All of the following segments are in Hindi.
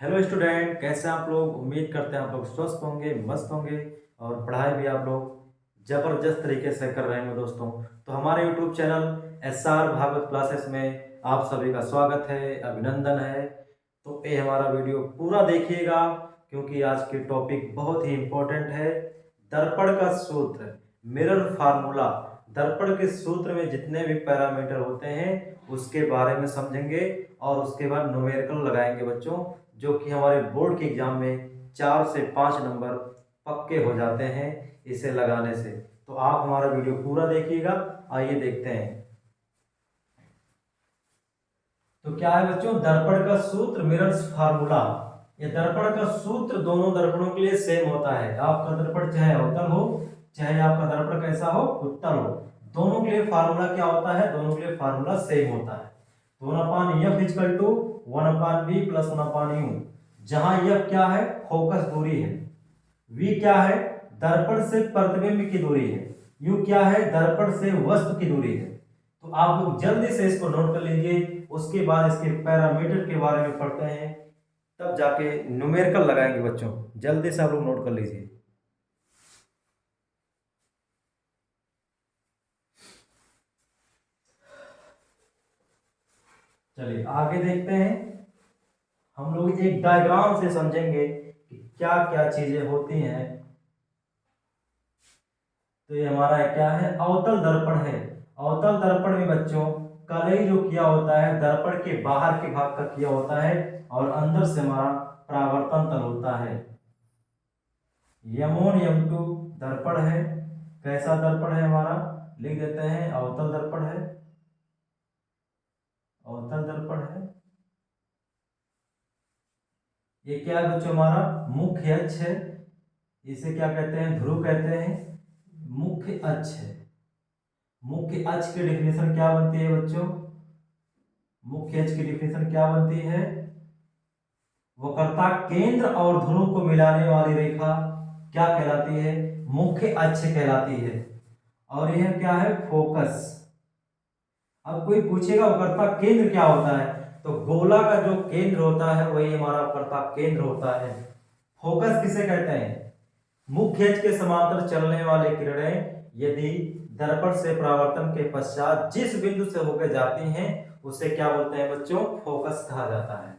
हेलो स्टूडेंट, कैसे हैं आप लोग। उम्मीद करते हैं आप लोग स्वस्थ होंगे, मस्त होंगे और पढ़ाई भी आप लोग ज़बरदस्त तरीके से कर रहे होंगे दोस्तों। तो हमारे YouTube channel SR Bhagwat classes में आप सभी का स्वागत है, अभिनंदन है। तो ये हमारा वीडियो पूरा देखिएगा क्योंकि आज की टॉपिक बहुत ही इम्पोर्टेंट है। दर्पण का सूत्र, मिरर फार्मूला। दर्पण के सूत्र में जितने भी पैरामीटर होते हैं उसके बारे में समझेंगे और उसके बाद न्यूमेरिकल लगाएंगे बच्चों, जो कि हमारे बोर्ड के एग्जाम में 4 से 5 नंबर पक्के हो जाते हैं इसे लगाने से। तो आप हमारा वीडियो पूरा देखिएगा। आइए देखते हैं। तो क्या है बच्चों, दर्पण का सूत्र, मिरर्स फार्मूला। ये दर्पण का सूत्र दोनों दर्पणों के लिए सेम होता है। आपका दर्पण चाहे अवतल हो, चाहे आपका दर्पण कैसा हो, उत्तल हो, दोनों के लिए फार्मूला क्या होता है, दोनों के लिए फार्मूला सेम होता है। तो 1/f equal to 1/v plus 1/u। जहां f क्या है, फोकस दूरी है, v क्या है, दर्पण से प्रतिबिंब की दूरी है, u क्या है, दर्पण से वस्तु की दूरी है। तो आप लोग जल्दी से इसको नोट कर लीजिए, उसके बाद इसके पैरामीटर के बारे में पढ़ते हैं, तब जाके न्यूमेरिकल लगाएंगे बच्चों। जल्दी से आप लोग नोट कर लीजिए। चलिए आगे देखते हैं। हम लोग एक डायग्राम से समझेंगे कि क्या क्या चीजें होती हैं। तो ये हमारा क्या है, अवतल दर्पण है। अवतल दर्पण में बच्चों कलई जो किया होता है दर्पण के बाहर के भाग का किया होता है और अंदर से हमारा परावर्तन तल होता है। यम1 यम2 दर्पण है। कैसा दर्पण है हमारा, लिख देते हैं अवतल दर्पण है। अवतल दर्पण है। ये क्या है बच्चों, हमारा मुख्य अक्ष है। इसे क्या कहते हैं, ध्रुव कहते हैं। मुख्य अक्ष है। मुख्य अक्ष की डिफिनेशन क्या बनती है बच्चों, मुख्य अक्ष की डिफिनेशन क्या बनती है, वक्रता केंद्र और ध्रुव को मिलाने वाली रेखा क्या कहलाती है, मुख्य अक्ष कहलाती है। और यह क्या है, फोकस। अब कोई पूछेगा वक्रता केंद्र क्या होता है, तो गोला का जो केंद्र होता है वही हमारा वक्रता केंद्र होता है। फोकस किसे कहते हैं, मुख्य अक्ष के समांतर चलने वाले किरणें यदि दर्पण से परावर्तन के पश्चात जिस बिंदु से होकर जाती हैं उसे क्या बोलते हैं बच्चों, फोकस कहा जाता है।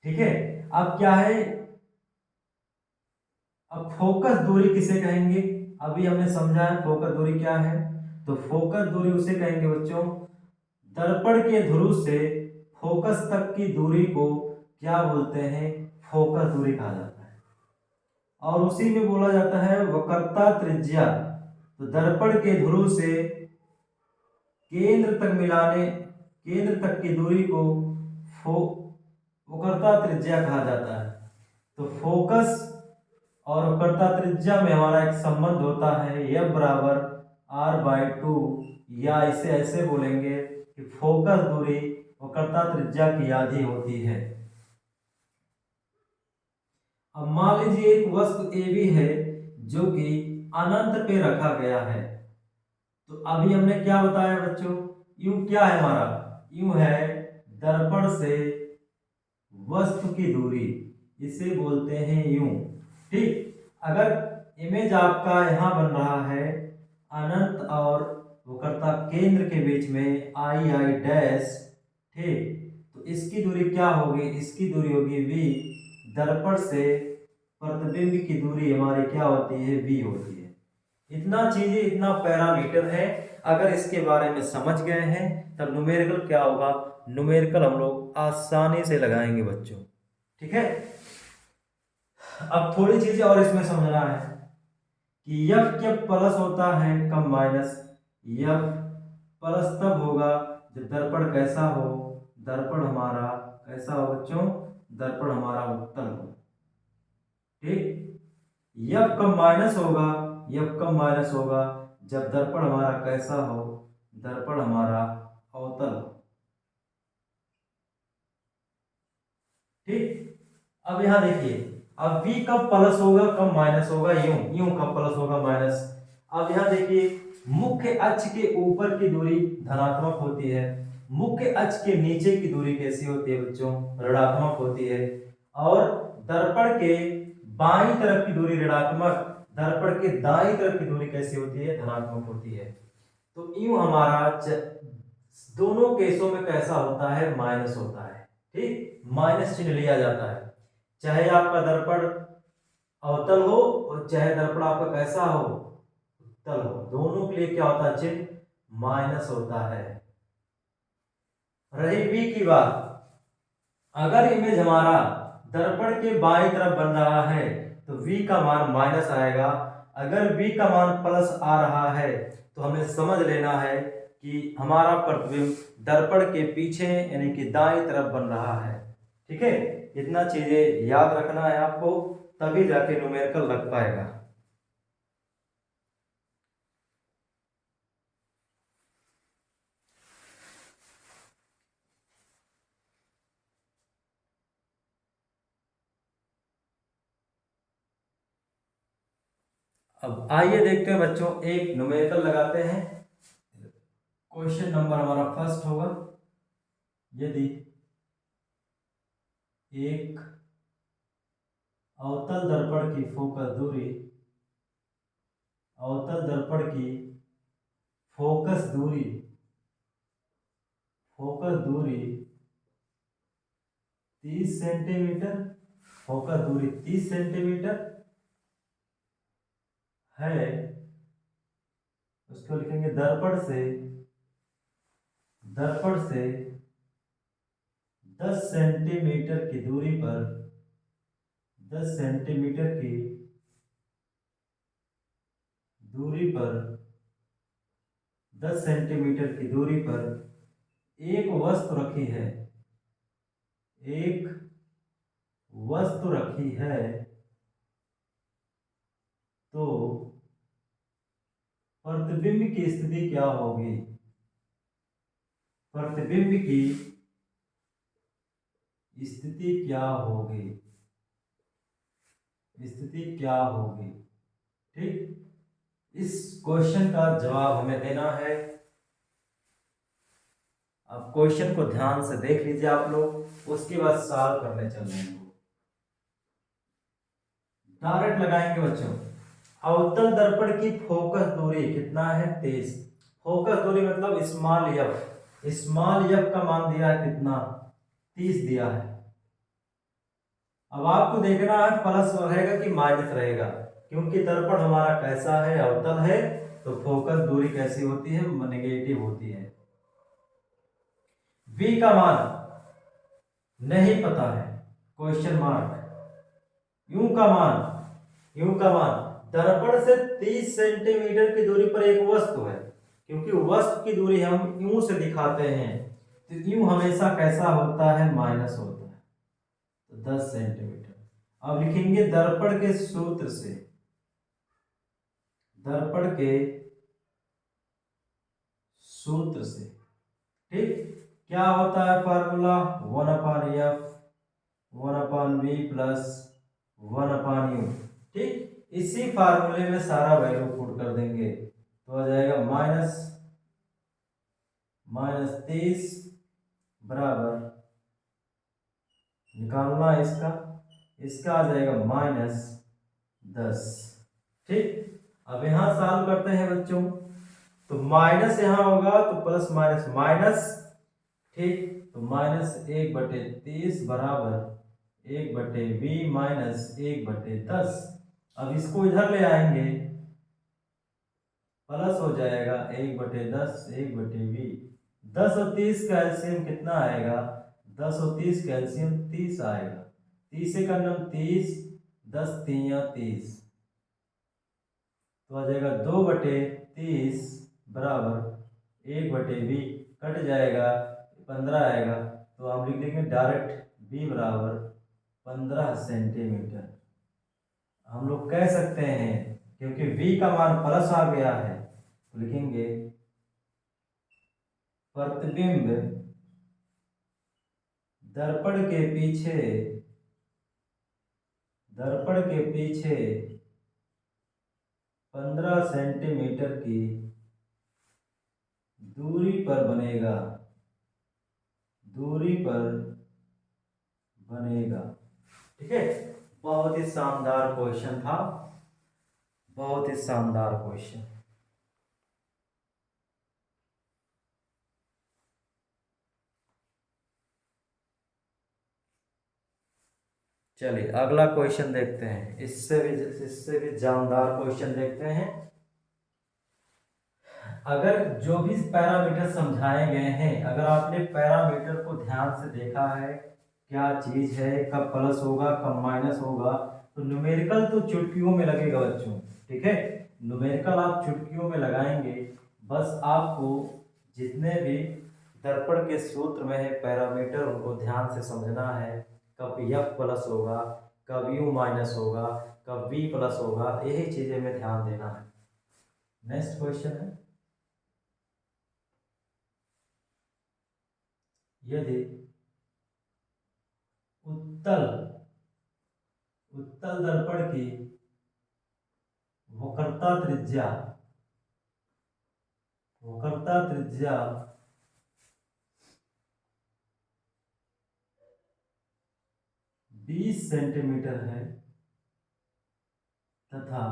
ठीक है। अब क्या है, अब फोकस दूरी किसे कहेंगे, अभी हमने समझा है फोकस दूरी क्या है। तो फोकस दूरी उसे कहेंगे बच्चों, दर्पण के ध्रुव से फोकस तक की दूरी को क्या बोलते हैं, फोकस दूरी कहा जाता है। और उसी में बोला जाता है वक्रता त्रिज्या। तो दर्पण के ध्रुव से केंद्र तक की दूरी को वक्रता त्रिज्या कहा जाता है। तो फोकस और वक्रता त्रिज्या में हमारा एक संबंध होता है, F बराबर r/2, या इसे ऐसे बोलेंगे कि फोकस दूरी वक्रता त्रिज्या की आधी होती है। अब मान लीजिए एक वस्तु AB है जो कि अनंत पे रखा गया है। तो अभी हमने क्या बताया बच्चों, U क्या है हमारा, U है दर्पण से वस्तु की दूरी, इसे बोलते हैं U। ठीक। अगर इमेज आपका यहां बन रहा है अनंत और वक्रता केंद्र के बीच में I डैश, ठीक, तो इसकी दूरी क्या होगी, इसकी दूरी होगी V। दर्पण से प्रतिबिंब की दूरी हमारी क्या होती है, V होती है। इतना चीजें, इतना पैरामीटर है, अगर इसके बारे में समझ गए हैं तब न्यूमेरिकल क्या होगा, न्यूमेरिकल हम लोग आसानी से लगाएंगे बच्चों। ठीक है। अब थोड़ी चीजें और इसमें समझना है कि F जब प्लस होता है कम माइनस, F प्लस तब होगा जब दर्पण कैसा हो, दर्पण हमारा कैसा हो बच्चों, दर्पण हमारा उत्तल हो। ठीक। F कम माइनस होगा, F कम माइनस होगा जब दर्पण हमारा कैसा हो, दर्पण हमारा अवतल हो। ठीक। अब यहां देखिए, अब V कब प्लस होगा कब माइनस होगा, यूं यूं कब प्लस होगा माइनस। अब यहां देखिए, मुख्य अक्ष के ऊपर की दूरी धनात्मक होती है, मुख्य अक्ष के नीचे की दूरी कैसी होती है बच्चों, ऋणात्मक होती है। और दर्पण के बाईं तरफ की दूरी ऋणात्मक, दर्पण के दाईं तरफ की दूरी कैसी होती है, धनात्मक होती है। तो यूं हमारा दोनों केसों में कैसा होता है, माइनस होता है। ठीक, माइनस चिन्ह लिया जाता है, चाहे आपका दर्पण अवतल हो और चाहे दर्पण आपका कैसा हो, उत्तल हो, दोनों के लिए क्या होता है, चिन्ह माइनस होता है। रही बी की बात, अगर इमेज हमारा दर्पण के बाईं तरफ बन रहा है तो v का मान माइनस आएगा। अगर v का मान प्लस आ रहा है तो हमें समझ लेना है कि हमारा प्रतिबिंब दर्पण के पीछे यानी कि दाईं तरफ बन रहा है। ठीक है, इतना चीजें याद रखना है आपको, तभी जाके न्यूमेरिकल लग पाएगा। अब आइए देखते हैं बच्चों, एक न्यूमेरिकल लगाते हैं। क्वेश्चन नंबर हमारा फर्स्ट होगा, यदि एक अवतल दर्पण की फोकस दूरी, अवतल दर्पण की फोकस दूरी, फोकस दूरी 30 सेंटीमीटर, फोकस दूरी 30 सेंटीमीटर है, उसको लिखेंगे दर्पण से, दर्पण से 10 सेंटीमीटर की दूरी पर, 10 सेंटीमीटर की दूरी पर, 10 सेंटीमीटर की दूरी पर एक वस्तु रखी है, एक वस्तु रखी है, तो प्रतिबिंब की स्थिति क्या होगी, प्रतिबिंब की स्थिति क्या होगी, स्थिति क्या होगी। ठीक, इस क्वेश्चन का जवाब हमें देना है। अब क्वेश्चन को ध्यान से देख लीजिए आप लोग, उसके बाद सॉल्व करने चल रहे हैं। डायरेक्ट लगाएंगे बच्चों। अवतल दर्पण की फोकस दूरी कितना है, 23। फोकस दूरी मतलब स्मॉल एफ, स्मॉल एफ का मान दिया है कितना, 30 दिया है। अब आपको देखना है प्लस रहेगा कि माइनस रहेगा, क्योंकि दर्पण हमारा कैसा है, अवतल है, तो फोकस दूरी कैसी होती है, नेगेटिव होती है। v का मान नहीं पता है, क्वेश्चन मार्क। u का मान, u का मान दर्पण से 30 सेंटीमीटर की दूरी पर एक वस्तु है, क्योंकि वस्तु की दूरी हम यूं से दिखाते हैं, तो यूं हमेशा कैसा होता है, माइनस होता है, तो 10 सेंटीमीटर। अब लिखेंगे दर्पण के सूत्र से, दर्पण के सूत्र से। ठीक, क्या होता है formula, 1/f 1/v plus 1/u। ठीक, इसी फार्मूले में सारा वैल्यू पुट कर देंगे, तो आ जाएगा -30 बराबर, निकालना इसका, इसका आ जाएगा -10। ठीक, अब यहां सॉल्व करते हैं बच्चों, तो माइनस यहां होगा तो प्लस माइनस माइनस। ठीक, तो -1/30 बराबर 1/v माइनस 1/10। अब इसको इधर ले आएंगे, प्लस हो जाएगा 1/10, 1/v। 10 और 30 का एलसीएम कितना आएगा, 10 और 30 का एलसीएम 30 आएगा। 30 से का नम 30, 10 3 30, तो आ जाएगा 2/30 बराबर 1/v, कट जाएगा 15 आएगा, तो आप लिख देंगे डायरेक्ट v बराबर 15 सेंटीमीटर। हम लोग कह सकते हैं क्योंकि v का मान प्लस आ गया है, तो लिखेंगे प्रतिबिंब दर्पण के पीछे, दर्पण के पीछे 15 सेंटीमीटर की दूरी पर बनेगा, दूरी पर बनेगा। ठीक है, बहुत ही शानदार क्वेश्चन था, बहुत ही शानदार क्वेश्चन। चलिए अगला क्वेश्चन देखते हैं, इससे भी जानदार क्वेश्चन देखते हैं। अगर जो भी पैरामीटर समझाए गए हैं, अगर आपने पैरामीटर को ध्यान से देखा है, क्या चीज है, कब प्लस होगा कब माइनस होगा, तो न्यूमेरिकल तो चुटकियों में लगेगा बच्चों। ठीक है, न्यूमेरिकल आप चुटकियों में लगाएंगे। बस आपको जितने भी दर्पण के सूत्र में है पैरामीटर, उनको ध्यान से समझना है। कब एफ प्लस होगा, कब यू माइनस होगा, कब बी प्लस होगा, यही चीजें में ध्यान देना है। नेक्स्ट क्वेश्चन है, यदि उत्तल उत्तल दर्पण की वक्रता त्रिज्या वक्रता त्रिज्या 20 सेंटीमीटर है तथा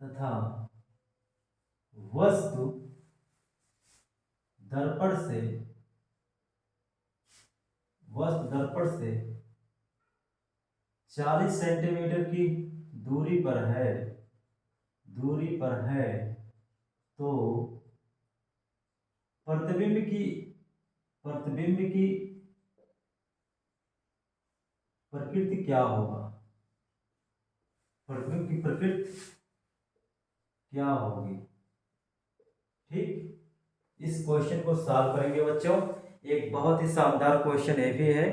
तथा वस्तु दर्पण से वस्तु दर्पण से 40 सेंटीमीटर की दूरी पर है तो प्रतिबिंब की प्रतिबिंब की प्रकृति क्या होगा, प्रतिबिंब की प्रकृति क्या होगी। ठीक, इस क्वेश्चन को सॉल्व करेंगे बच्चों। एक बहुत ही शानदार क्वेश्चन ये भी है,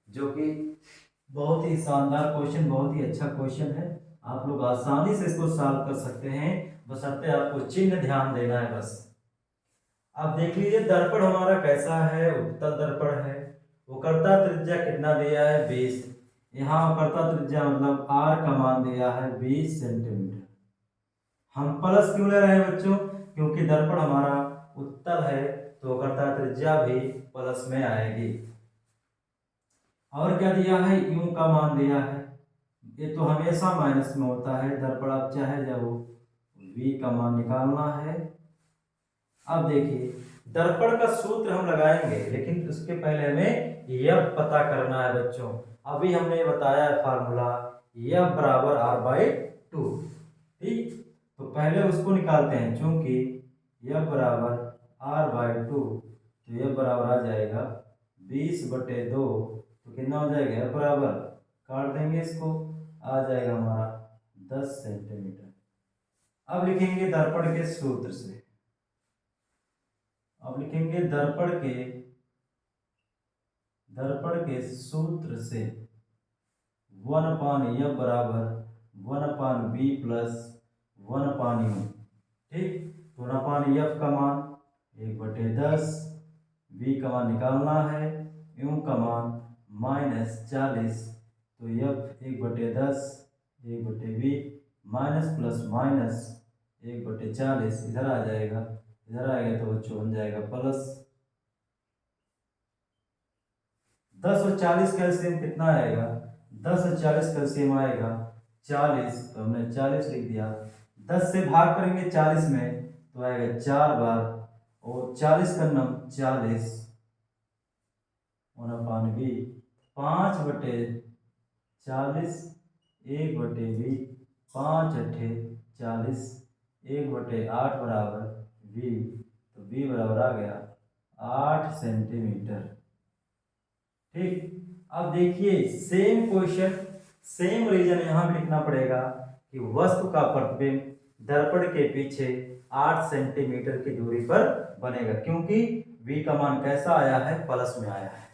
जो कि बहुत ही शानदार क्वेश्चन, बहुत ही अच्छा क्वेश्चन है। आप लोग आसानी से इसको सॉल्व कर सकते हैं, बशर्ते आपको चिन्ह ध्यान देना है बस। अब देख लीजिए दर्पण हमारा कैसा है, उत्तल दर्पण है। वक्रता त्रिज्या कितना दिया है, 20। यहाँ वक्रता त्रिज्या मतलब आर का मान दिया है 20 सेंटीमीटर। हम प्लस क्यों ले रहे हैं बच्चों, क्योंकि दर्पण हमारा उत्तल है, तो वक्रता त्रिज्या भी प्लस में आएगी। और क्या दिया है, यू का मान दिया है, ये तो हमेशा माइनस में होता है दर्पण, आप चाहे जब वी का मान निकालना है। अब देखिए दर्पण का सूत्र हम लगाएंगे, लेकिन उसके पहले हमें यह पता करना है बच्चों। अभी हमने बताया है फार्मूला, यह बराबर आर बाई टू। ठीक, तो पहले उसको निकालते हैं, क्योंकि यह बराबर आर बाई टू, तो यह बराबर आ जाएगा 20/2। तो कितना हो जाएगा, यह बराबर काट देंगे इसको, आ जाएगा हमारा 10 सेंटीमीटर। अब लिखेंगे दर्पण के सूत्र से, अब लिखेंगे दर्पण के सूत्र से 1/F बराबर 1/B प्लस 1/U। ठीक, तो 1/F का मान 1/10, B का मान निकालना है, U का मान -40, तो F 1/10 1/B minus plus minus 1/40 इधर आ जाएगा, इधर आएगा तो बच्चों बन जाएगा प्लस। 10 और 40 का एलसीएम कितना आएगा, 10 और 40 का एलसीएम आएगा 40, तो हमने 40 लिख दिया। 10 से भाग करेंगे 40 में तो आएगा 4 बार, और 40 का नम 40 1/B, 5/40 1/B, 5×8 40, 1/8 बराबर B, तो B बराबर आ गया 8 सेंटीमीटर। ठीक, अब देखिए सेम क्वेश्चन, सेम रीजन यहाँ भी लिखना पड़ेगा कि वस्तु का प्रतिबिंब दर्पण के पीछे 8 सेंटीमीटर की दूरी पर बनेगा, क्योंकि V का मान कैसा आया है, प्लस में आया है।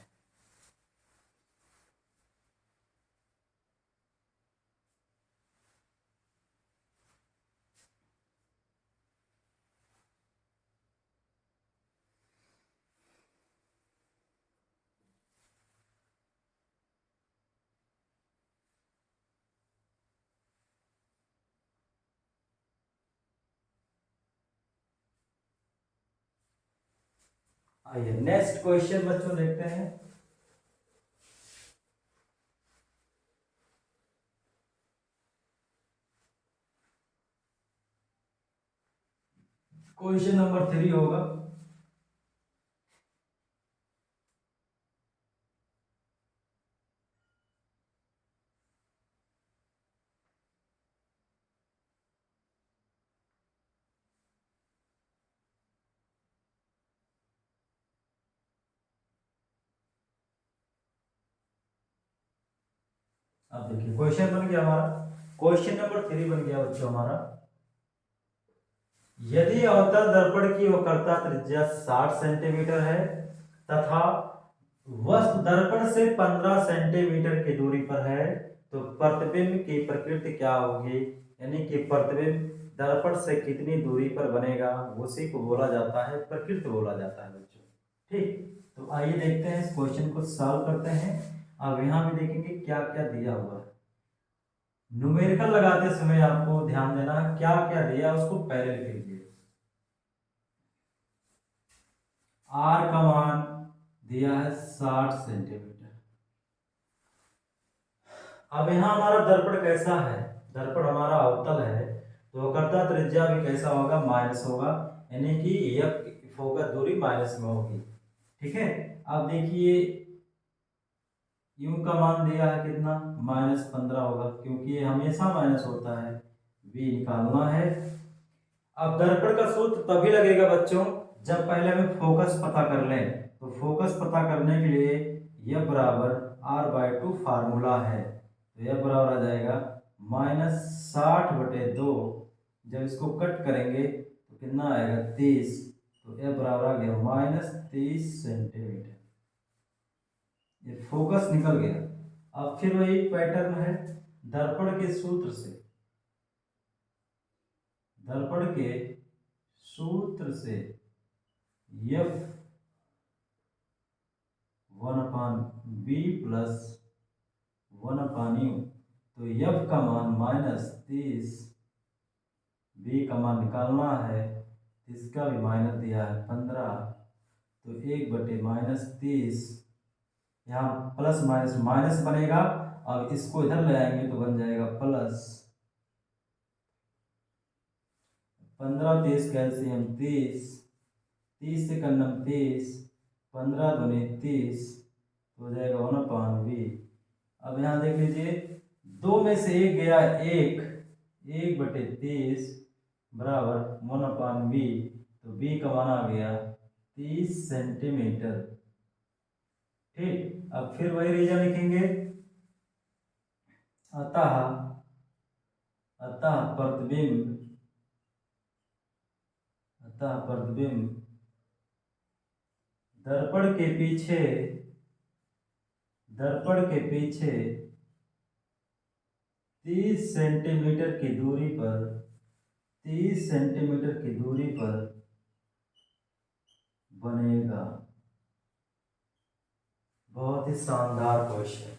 आइए नेक्स्ट क्वेश्चन बच्चों देखते हैं। क्वेश्चन नंबर 3 होगा। अब देखिए क्वेश्चन बन गया हमारा, क्वेश्चन नंबर 3 बन गया बच्चों हमारा। यदि अवतल दर्पण की वक्रता त्रिज्या 60 सेंटीमीटर है तथा वस्तु दर्पण से 15 सेंटीमीटर की दूरी पर है, तो प्रतिबिंब की प्रकृति क्या होगी, यानी कि प्रतिबिंब दर्पण से कितनी दूरी पर बनेगा, उसी को बोला जाता है प्रकृति बोला जाता है बच्चों। ठीक, तो आइए देखते हैं इस क्वेश्चन को सॉल्व करते हैं। अब यहाँ भी देखेंगे क्या क्या दिया हुआ है। न्यूमेरिकल लगाते समय आपको ध्यान देना क्या क्या दिया उसको पहले लिख लीजिए। आर का मान दिया है 60 सेंटीमीटर। अब यहाँ हमारा दर्पण कैसा है, दर्पण हमारा अवतल है, तो वक्रता त्रिज्या भी कैसा होगा, माइनस होगा, यानी कि यह फोकस दूरी माइनस में होगी। ठीक है, अब देखिए यू का मान दिया है कितना, -15 होगा, क्योंकि ये हमेशा माइनस होता है, v निकालना है। अब दर्पण का सूत्र तभी लगेगा बच्चों जब पहले हमें फोकस पता कर लें। तो फोकस पता करने के लिए यह बराबर r/2 फार्मूला है, तो यह बराबर आ जाएगा -60/2। जब इसको कट करेंगे तो कितना आएगा 30, तो यह बराबर आ गया -30 सेंटीमीटर। ये फोकस निकल गया। अब फिर वही पैटर्न है, दर्पण के सूत्र से, दर्पण के सूत्र से F 1/b + 1/u, तो F का मान -30, b का मान निकालना है, इसका भी माइनस दिया है 15, तो 1/-30, यहाँ प्लस माइनस माइनस बनेगा। अब इसको इधर ले आएंगे तो बन जाएगा प्लस, 15 30 कैल्सियम 30, 30 से कन्नम 30, 15 दूनी 30, तो हो जाएगा 1/v। अब यहाँ देख लीजिए, दो में से एक गया, 1/30 बराबर 1/v, तो v का मान आ गया 30 सेंटीमीटर। ठीक, अब फिर वही रीजन लिखेंगे, अतः अतः प्रतिबिंब अतः प्रतिबिंब दर्पण के पीछे 30 सेंटीमीटर की दूरी पर 30 सेंटीमीटर की दूरी पर बनेगा। बहुत ही शानदार क्वेश्चन।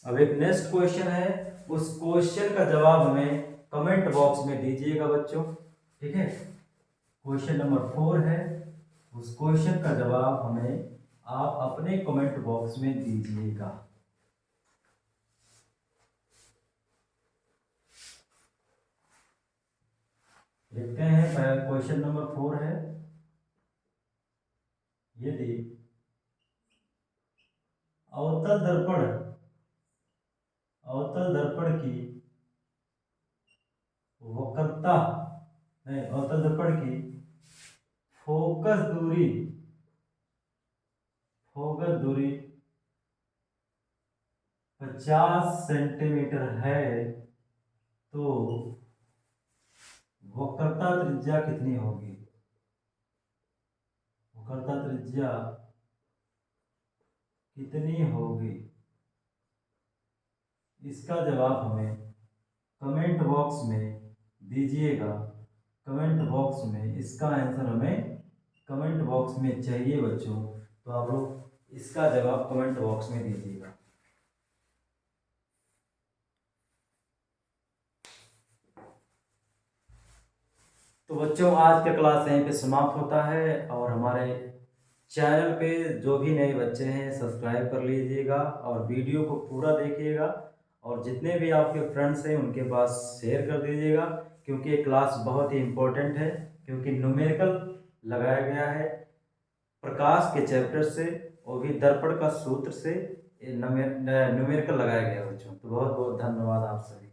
अब एक नेक्स्ट क्वेश्चन है, उस क्वेश्चन का जवाब हमें कमेंट बॉक्स में दीजिएगा बच्चों। ठीक है, क्वेश्चन नंबर 4 है, उस क्वेश्चन का जवाब हमें आप अपने कमेंट बॉक्स में दीजिएगा। देखते हैं, क्वेश्चन नंबर 4 है, यदि अवतल दर्पण की वक्रता, नहीं, अवतल दर्पण की फोकस दूरी 50 सेंटीमीटर है, तो वक्रता त्रिज्या कितनी होगी, वक्रता त्रिज्या कितनी होगी, इसका जवाब हमें कमेंट बॉक्स में दीजिएगा। कमेंट बॉक्स में इसका आंसर हमें कमेंट बॉक्स में चाहिए बच्चों, तो आप लोग इसका जवाब कमेंट बॉक्स में दीजिएगा। तो बच्चों आज का क्लास यहीं पे समाप्त होता है, और हमारे चैनल पे जो भी नए बच्चे हैं सब्सक्राइब कर लीजिएगा और वीडियो को पूरा देखिएगा, और जितने भी आपके फ्रेंड्स हैं उनके पास शेयर कर दीजिएगा, क्योंकि ये क्लास बहुत ही इम्पोर्टेंट है, क्योंकि न्यूमेरिकल लगाया गया है प्रकाश के चैप्टर से, वो भी दर्पण का सूत्र से न्यूमेरिकल लगाया गया बच्चों। तो बहुत बहुत धन्यवाद आप सभी।